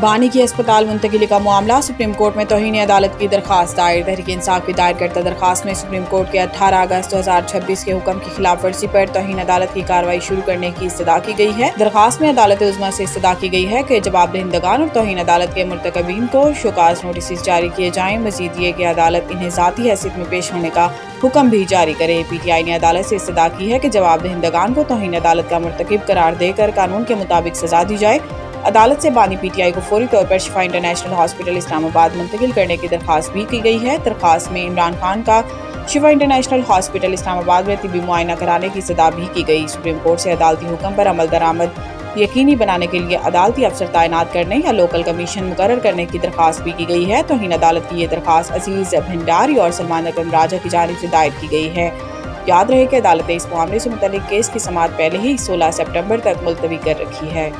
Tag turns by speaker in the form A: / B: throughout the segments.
A: بانی کی اسپتال منتقلی کا معاملہ، سپریم کورٹ میں توہین عدالت کی درخواست دائر۔ تحریک انصاف کی دائر کردہ درخواست میں سپریم کورٹ کے 18 اگست 2026 کے حکم کی خلاف ورزی پر توہین عدالت کی کارروائی شروع کرنے کی استدعا کی گئی ہے۔ درخواست میں عدالت عظمیٰ سے استدعا کی گئی ہے کہ جواب دہندگان اور توہین عدالت کے مرتکبین کو شوکاز نوٹسز جاری کیے جائیں۔ مزید یہ کہ عدالت انہیں ذاتی حیثیت میں پیش ہونے کا حکم بھی جاری کرے۔ پی ٹی آئی نے عدالت سے استدعا کی ہے کہ جواب دہندگان کو توہین عدالت کا مرتکب قرار دے کر قانون کے مطابق سزا دی جائے۔ عدالت سے بانی پی ٹی آئی کو فوری طور پر شفا انٹرنیشنل ہاسپٹل اسلام آباد منتقل کرنے کی درخواست بھی کی گئی ہے۔ درخواست میں عمران خان کا شفا انٹرنیشنل ہاسپٹل اسلام آباد میں طبی معائنہ کرانے کی استدعا بھی کی گئی۔ سپریم کورٹ سے عدالتی حکم پر عمل درآمد یقینی بنانے کے لیے عدالتی افسر تعینات کرنے یا لوکل کمیشن مقرر کرنے کی درخواست بھی کی گئی ہے۔ توہین عدالت کی یہ درخواست عزیز بھنڈاری اور سلمان اکرم راجہ کی جانب سے دائر کی گئی ہے۔ یاد رہے کہ عدالت نے اس معاملے سے متعلق کیس کی سماعت پہلے ہی 16 سپٹمبر تک ملتوی کر رکھی ہے۔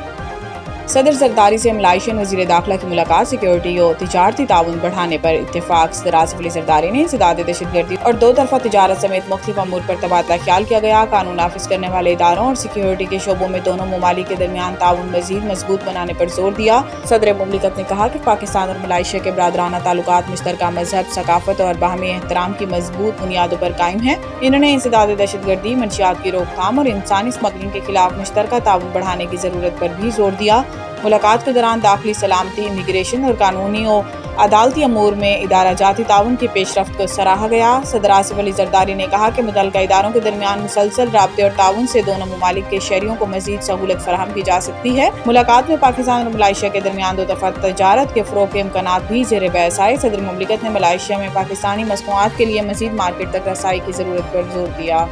A: صدر زرداری سے ملائیشین وزیر داخلہ کی ملاقات، سیکیورٹی و تجارتی تعاون بڑھانے پر اتفاق۔ صدر آصف علی زرداری نے انسداد دہشت گردی اور دو طرفہ تجارت سمیت مختلف امور پر تبادلہ خیال کیا گیا۔ قانون نافذ کرنے والے اداروں اور سیکیورٹی کے شعبوں میں دونوں ممالک کے درمیان تعاون مزید مضبوط بنانے پر زور دیا۔ صدر مملکت نے کہا کہ پاکستان اور ملائیشیا کے برادرانہ تعلقات مشترکہ مذہب، ثقافت اور باہمی احترام کی مضبوط بنیادوں پر قائم ہیں۔ انہوں نے انسداد دہشت گردی، منشیات کی روک تھام اور انسانی اسمگلنگ کے خلاف مشترکہ تعاون بڑھانے کی ضرورت پر بھی زور دیا۔ ملاقات کے دوران داخلی سلامتی، امیگریشن اور قانونی و عدالتی امور میں ادارہ جاتی تعاون کی پیش رفت کو سراہا گیا۔ صدر آصف علی زرداری نے کہا کہ متعلقہ اداروں کے درمیان مسلسل رابطے اور تعاون سے دونوں ممالک کے شہریوں کو مزید سہولت فراہم کی جا سکتی ہے۔ ملاقات میں پاکستان اور ملائیشیا کے درمیان دو طرفہ تجارت کے فروغ کے امکانات بھی زیر بحث آئے۔ صدر مملکت نے ملائیشیا میں پاکستانی مصنوعات کے لیے مزید مارکیٹ تک رسائی کی ضرورت پر زور دیا۔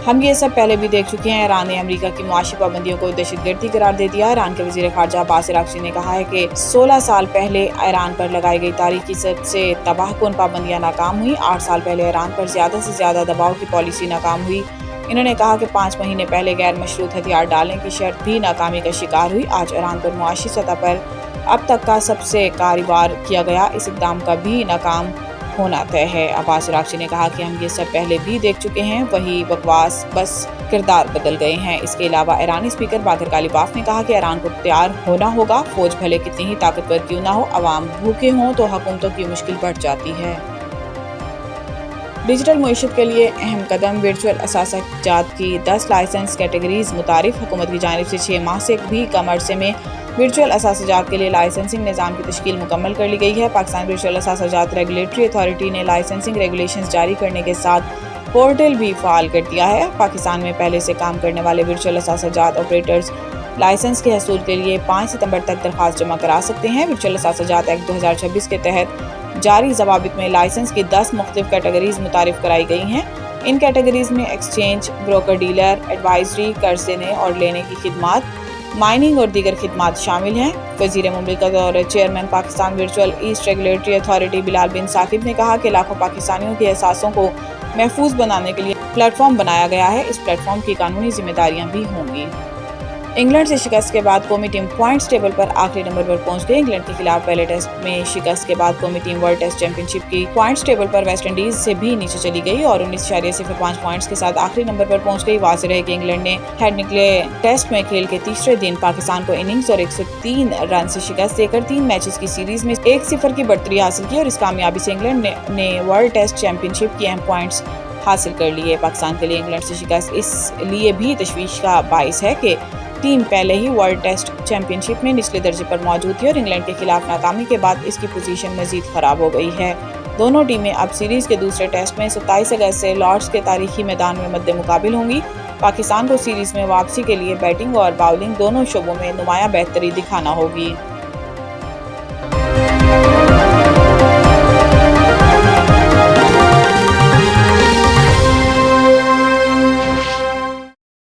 A: ہم یہ سب پہلے بھی دیکھ چکے ہیں۔ ایران نے امریکہ کی معاشی پابندیوں کو دہشت گردی قرار دے دیا۔ ایران کے وزیر خارجہ عباس عراقچی نے کہا ہے کہ 16 سال پہلے ایران پر لگائی گئی تاریخی سب سے تباہ کن پابندیاں ناکام ہوئیں۔ 8 سال پہلے ایران پر زیادہ سے زیادہ دباؤ کی پالیسی ناکام ہوئی۔ انہوں نے کہا کہ 5 مہینے پہلے غیر مشروط ہتھیار ڈالنے کی شرط بھی ناکامی کا شکار ہوئی۔ آج ایران پر معاشی سطح پر اب تک کا سب سے کاروبار کیا گیا اس اقدام کا بھی ناکام ہونا طے ہے۔ عباس عراقچی نے کہا کہ ہم یہ سب پہلے بھی دیکھ چکے ہیں، وہی بکواس، بس کردار بدل گئے ہیں۔ اس کے علاوہ ایرانی اسپیکر باقر کالیباف نے کہا کہ ایران کو تیار ہونا ہوگا، فوج بھلے کتنی ہی طاقتور کیوں نہ ہو، عوام بھوکے ہوں تو حکومتوں کی مشکل بڑھ جاتی ہے۔ ڈیجیٹل معیشت کے لیے اہم قدم، ورچوئل اثاثہ جات کی 10 لائسنس کیٹیگریز متعارف۔ حکومت کی جانب سے 6 ماہ سے بھی کم عرصے میں ورچوئل اثاثہ جات کے لیے لائسنسنگ نظام کی تشکیل مکمل کر لی گئی ہے۔ پاکستان ورچوئل اثاثہ جات ریگولیٹری اتھارٹی نے لائسنسنگ ریگولیشنز جاری کرنے کے ساتھ پورٹل بھی فعال کر دیا ہے۔ پاکستان میں پہلے سے کام کرنے والے ورچوئل اثاثہ جات آپریٹرز لائسنس کے حصول کے لیے 5 ستمبر تک درخواست جمع کرا سکتے ہیں۔ ورچوئل اثاثہ جات ایکٹ 2026 کے تحت جاری ضوابط میں لائسنس کی 10 مختلف کیٹیگریز متعارف کرائی گئی ہیں۔ ان کیٹیگریز میں ایکسچینج، بروکر ڈیلر، ایڈوائزری، قرض دینے اور لینے کی خدمات، مائننگ اور دیگر خدمات شامل ہیں۔ وزیر مملکت اور chairman Pakistan virtual asset regulatory authority Bilal bin Saqib نے کہا کہ لاکھوں پاکستانیوں کے احساسوں کو محفوظ بنانے کے لیے پلیٹ فارم بنایا گیا ہے۔ اس پلیٹ فارم کی قانونی ذمہ داریاں بھی ہوں گی۔ انگلینڈ سے شکست کے بعد قومی ٹیم پوائنٹس ٹیبل پر آخری نمبر پر پہنچ گئی۔ انگلینڈ کے خلاف پہلے ٹیسٹ میں شکست کے بعد قومی ٹیم ورلڈ ٹیسٹ چیمپئن شپ کی پوائنٹس ٹیبل پر ویسٹ انڈیز سے بھی نیچے چلی گئی اور 19.05 پوائنٹس کے ساتھ آخری نمبر پر پہنچ گئی۔ واضح ہے کہ انگلینڈ نے ہیڈ نکلے ٹیسٹ میں کھیل کے تیسرے دن پاکستان کو اننگز اور 103 رن سے شکست دے کر 3 میچز کی سیریز میں 1-0 کی بڑھتری حاصل کی اور اس کامیابی سے انگلینڈ نے ورلڈ ٹیسٹ چیمپئن شپ کی اہم پوائنٹس حاصل کر لیے۔ پاکستان کے لیے انگلینڈ سے شکست اس لیے بھی تشویش کا باعث ہے کہ ٹیم پہلے ہی ورلڈ ٹیسٹ چیمپئن شپ میں نچلے درجے پر موجود تھی اور انگلینڈ کے خلاف ناکامی کے بعد اس کی پوزیشن مزید خراب ہو گئی ہے۔ دونوں ٹیمیں اب سیریز کے دوسرے ٹیسٹ میں 27 اگست سے لارڈز کے تاریخی میدان میں مد مقابل ہوں گی۔ پاکستان کو سیریز میں واپسی کے لیے بیٹنگ اور باؤلنگ دونوں شعبوں میں نمایاں بہتری دکھانا ہوگی۔